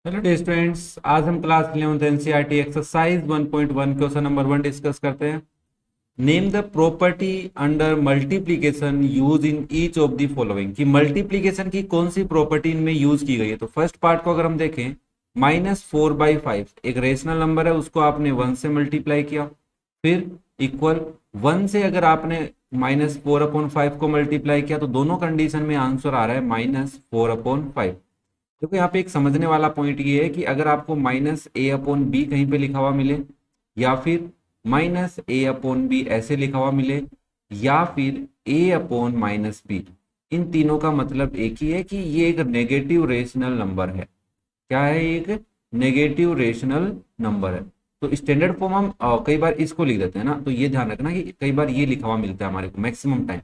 Hello students, आज हम class 11th NCERT exercise 1.1 question number 1 discuss करते हैं। Name the property under multiplication use in each of the following. कि multiplication की कौन सी प्रॉपर्टी इनमें यूज की गई है। तो फर्स्ट पार्ट को अगर हम देखें, -4/5 एक रेशनल नंबर है, उसको आपने 1 से मल्टीप्लाई किया, फिर इक्वल 1 से अगर आपने -4/5 को मल्टीप्लाई किया तो दोनों कंडीशन में आंसर आ रहा है -4/5। देखो यहाँ पे एक समझने वाला पॉइंट ये है कि अगर आपको -a/b कहीं पे लिखा हुआ मिले, या फिर -a/b ऐसे लिखा हुआ मिले, या फिर a/-b, इन तीनों का मतलब एक ही है कि ये एक नेगेटिव रेशनल नंबर है। क्या है? एक नेगेटिव रेशनल नंबर है। तो स्टैंडर्ड फॉर्म हम कई बार इसको लिख देते हैं ना, तो ये ध्यान रखना कि कई बार ये लिखा हुआ मिलता है हमारे को मैक्सिमम टाइम।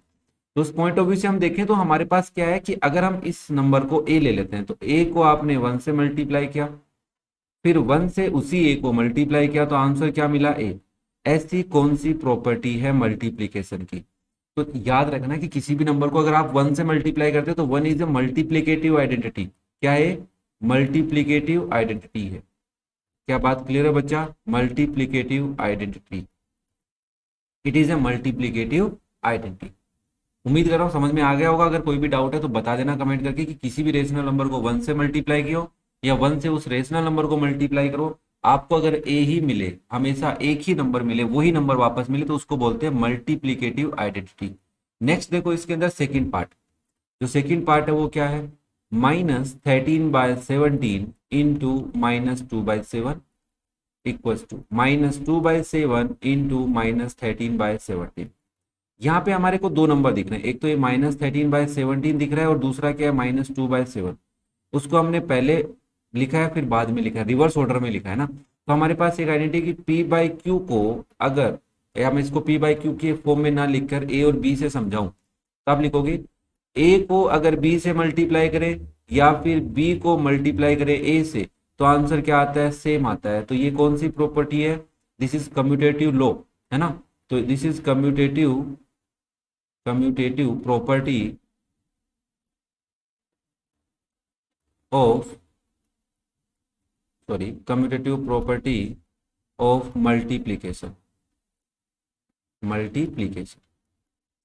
तो उस पॉइंट ऑफ व्यू से हम देखें तो हमारे पास क्या है कि अगर हम इस नंबर को ए ले लेते हैं, तो ए को आपने 1 से मल्टीप्लाई किया, फिर 1 से उसी ए को मल्टीप्लाई किया, तो आंसर क्या मिला? ए। ऐसी कौन सी प्रॉपर्टी है मल्टीप्लीकेशन की? तो याद रखना कि किसी भी नंबर को अगर आप 1 से मल्टीप्लाई करते हो तो 1 इज ए मल्टीप्लीकेटिव आइडेंटिटी। क्या है? मल्टीप्लीकेटिव आइडेंटिटी है। क्या बात क्लियर है बच्चा? Multiplicative identity, it is a multiplicative identity. उम्मीद कर रहा हूँ समझ में आ गया होगा। अगर कोई भी डाउट है तो बता देना कमेंट करके कि किसी भी रेशनल नंबर को 1 से मल्टीप्लाई किया या 1 से उस रेशनल नंबर को मल्टीप्लाई करो, आपको अगर ए ही मिले, हमेशा एक ही नंबर मिले, वही नंबर वापस मिले, तो उसको बोलते हैं मल्टीप्लीकेटिव आइडेंटिटी। नेक्स्ट देखो इसके अंदर सेकेंड पार्ट। जो सेकेंड पार्ट है वो क्या है? -13/17 इंटू -2/7 इक्वल्स टू -2/7 इंटू -13/17। यहाँ पे हमारे को दो नंबर दिख रहे हैं, एक तो ये -13/17 दिख रहा है और दूसरा क्या है? -2/7। उसको हमने पहले लिखा है फिर बाद में लिखा है, रिवर्स ऑर्डर में लिखा है ना। तो हमारे पास एक आइडेंटिटी कि P/Q को अगर या मैं इसको P/Q के फॉर्म में ना लिखकर ए और बी से समझाऊं, तो आप लिखोगे ए को अगर बी से मल्टीप्लाई करें या फिर बी को मल्टीप्लाई करें ए से, तो आंसर क्या आता है? सेम आता है। तो ये कौन सी प्रॉपर्टी है? दिस इज कम्यूटेटिव लॉ, है ना। तो this is commutative property of commutative property of multiplication.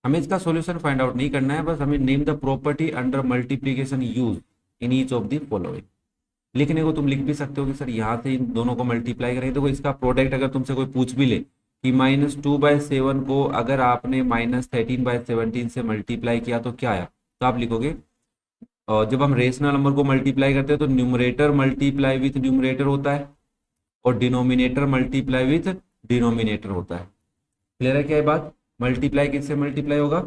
हमें इसका सॉल्यूशन फाइंड आउट नहीं करना है, बस हमें name the property under multiplication use in each of the following. लिखने को तुम लिख भी सकते हो कि सर यहाँ से इन दोनों को मल्टीप्लाई करें, तो इसका प्रोडक्ट अगर तुमसे कोई पूछ भी ले कि -2/7 को अगर आपने -13/17 से मल्टीप्लाई किया तो क्या आया, तो आप लिखोगे, और जब हम रेशनल नंबर को मल्टीप्लाई करते हैं तो न्यूमरेटर मल्टीप्लाई विथ न्यूमरेटर होता है और डिनोमिनेटर मल्टीप्लाई विथ डिनोमिनेटर होता है। क्लियर है क्या ये बात? मल्टीप्लाई किससे मल्टीप्लाई होगा?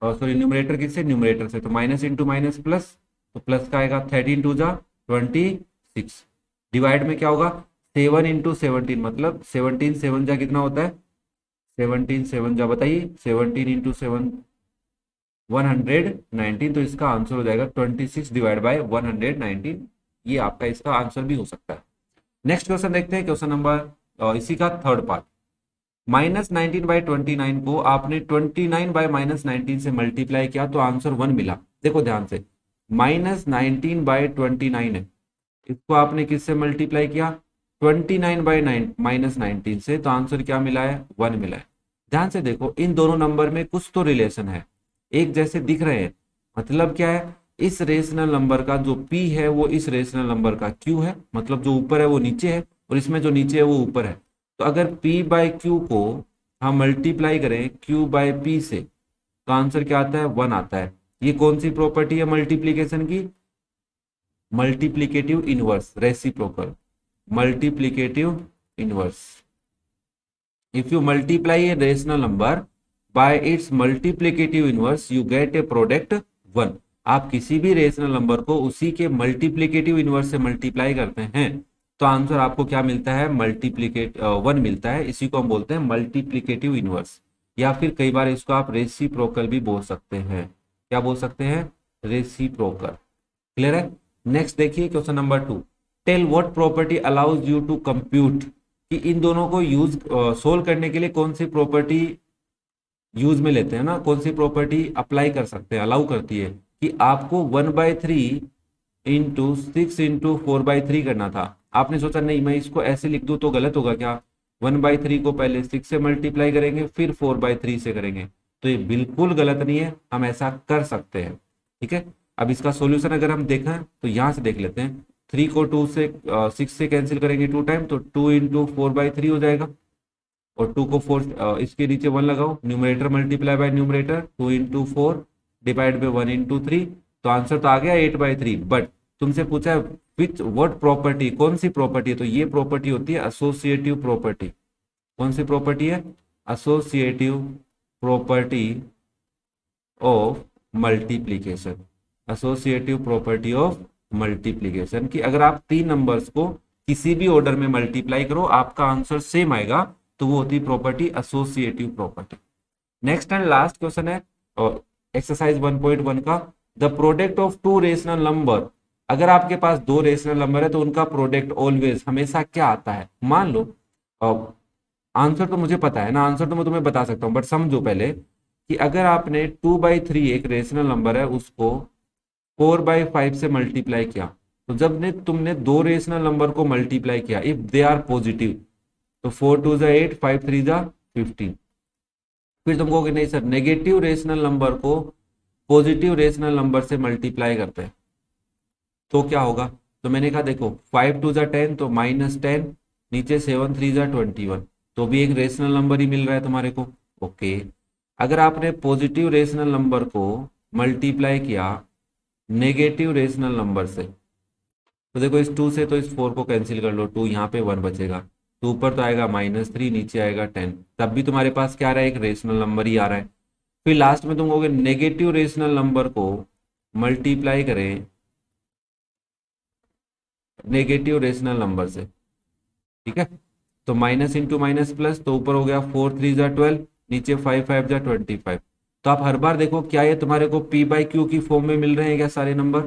और सॉरी, न्यूमरेटर किससे? न्यूमरेटर से। तो माइनस इंटू माइनस प्लस, तो प्लस का आएगा 13×2 = 26। डिवाइड में क्या होगा? 7 × 17, मतलब 17 7 जा कितना होता है? 17 7 जा बताइए, 17 × 7 119। तो इसका आंसर हो जाएगा 26/119। ये आपका इसका आंसर भी हो सकता है। नेक्स्ट क्वेश्चन देखते हैं, क्वेश्चन नंबर इसी का थर्ड पार्ट। -19/29 को आपने 29/-19 से मल्टीप्लाई किया तो आंसर 1 मिला। देखो ध्यान से, -19/29 है, इसको आपने किससे मल्टीप्लाई किया? 29/-19 से, तो आंसर क्या मिला है? 1 मिला है। ध्यान से देखो, इन दोनों नंबर में कुछ तो रिलेशन है, एक जैसे दिख रहे हैं। मतलब क्या है? इस रेशनल नंबर का जो P है वो इस रेशनल नंबर का Q है, मतलब जो ऊपर है वो नीचे है और इसमें जो नीचे है वो ऊपर है। तो अगर P/Q को हम मल्टीप्लाई करें Q/P से, तो आंसर क्या आता है? 1 आता है। ये कौन सी प्रॉपर्टी है मल्टीप्लीकेशन की? Multiplicative inverse, reciprocal, multiplicative inverse. If you multiply a rational number by its multiplicative inverse, you get a product 1। आप किसी भी रेशनल नंबर को उसी के मल्टीप्लिकेटिव इनवर्स से मल्टीप्लाई करते हैं तो आंसर आपको क्या मिलता है? 1 मिलता है। इसी को हम बोलते हैं मल्टीप्लिकेटिव इनवर्स, या फिर कई बार इसको आप रेसिप्रोकल भी बोल सकते हैं। क्या बोल सकते हैं? रेसिप्रोकल। क्लियर है? नेक्स्ट देखिए question number 2। Tell what property allows you to compute. कि इन दोनों को यूज सोल्व करने के लिए कौन सी प्रॉपर्टी यूज में लेते हैं ना, कौन सी प्रॉपर्टी अप्लाई कर सकते हैं, अलाउ करती है कि आपको 1/3 इंटू 6 इंटू 4/3 करना था। आपने सोचा नहीं मैं इसको ऐसे लिख दूं तो गलत होगा क्या, 1/3 को पहले 6 से मल्टीप्लाई करेंगे फिर 4/3 से करेंगे, तो ये बिल्कुल गलत नहीं है, हम ऐसा कर सकते हैं। ठीक है, अब इसका सॉल्यूशन अगर हम देखें तो यहाँ से देख लेते हैं। 3 को 6 से कैंसिल करेंगे 2 टाइम, तो 2 इंटू 4/3 हो जाएगा, और 2 को 4 इसके नीचे 1 लगाओ, numerator multiply by numerator, 2 into 4 divide by 1 into 3, तो आंसर तो आ गया 8/3। बट तुमसे पूछा है विच व्हाट प्रॉपर्टी, कौन सी प्रॉपर्टी है, तो ये प्रॉपर्टी होती है एसोसिएटिव प्रॉपर्टी। कौन सी प्रॉपर्टी है, associative property of multiplication. Associative property of multiplication की अगर आप 3 नंबर्स को किसी भी ऑर्डर में मल्टीप्लाई करो आपका आंसर सेम आएगा, तो वो होती है property associative property. Next and last question है एक्सरसाइज 1.1 का, the product of two rational number. अगर आपके पास दो रेशनल नंबर है तो उनका प्रोडक्ट ऑलवेज हमेशा क्या आता है। मान लो आंसर तो मुझे पता है ना, आंसर तो मैं तुम्हें बता सकता हूँ, बट समझो पहले कि अगर आपने 2/3 एक रेशनल नंबर है उसको 4/5 से मल्टीप्लाई किया, तो जब ने तुमने दो रेशनल नंबर को मल्टीप्लाई किया इफ दे आर पॉजिटिव, तो 4 2 8, 5 3 15। फिर तुम कहोगे नहीं सर नेगेटिव रेशनल नंबर को पॉजिटिव रेशनल नंबर से मल्टीप्लाई करते हैं तो क्या होगा, तो मैंने कहा देखो 5 2 10 तो -10, नीचे 7 3 21, तो भी एक रेशनल नंबर ही मिल रहा है तुम्हारे को। ओके, अगर आपने पॉजिटिव रेशनल नंबर को मल्टीप्लाई किया नेगेटिव रेशनल नंबर से, तो देखो इस 2 से तो इस 4 को कैंसिल कर लो, 2 यहाँ पे 1 बचेगा, तो ऊपर तो आएगा -3, नीचे आएगा 10, तब भी तुम्हारे पास क्या आ रहा है, एक रेशनल नंबर ही आ रहा है। फिर लास्ट में तुम कहोगे नेगेटिव रेशनल नंबर को मल्टीप्लाई करें नेगेटिव रेशनल नंबर से, ठीक है, तो माइनस इंटू माइनस प्लस, तो ऊपर हो गया 4 3 12, नीचे 5 5 25। तो आप हर बार देखो क्या ये तुम्हारे को p/q की फॉर्म में मिल रहे हैं क्या सारे number.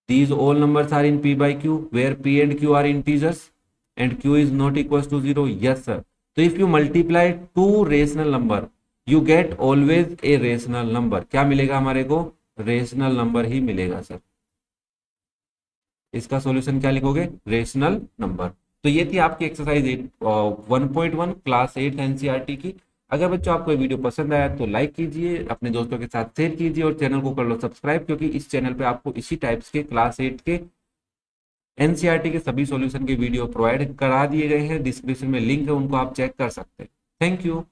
These all numbers are in p/q where p and q are integers and q is not equal to 0। Yes sir, तो if you multiply two rational number you get always a rational number. क्या मिलेगा हमारे को, rational number ही मिलेगा sir. इसका solution क्या लिखोगे, rational number. तो ये थी आपकी एक्सरसाइज 1.1 क्लास 8 एनसीईआरटी की। अगर बच्चों आपको ये वीडियो पसंद आया तो लाइक कीजिए, अपने दोस्तों के साथ शेयर कीजिए और चैनल को कर लो सब्सक्राइब, क्योंकि इस चैनल पे आपको इसी टाइप्स के क्लास 8 के एनसीईआरटी के सभी सॉल्यूशन के वीडियो प्रोवाइड करा दिए गए हैं। डिस्क्रिप्शन में लिंक है, उनको आप चेक कर सकते हैं। Thank you.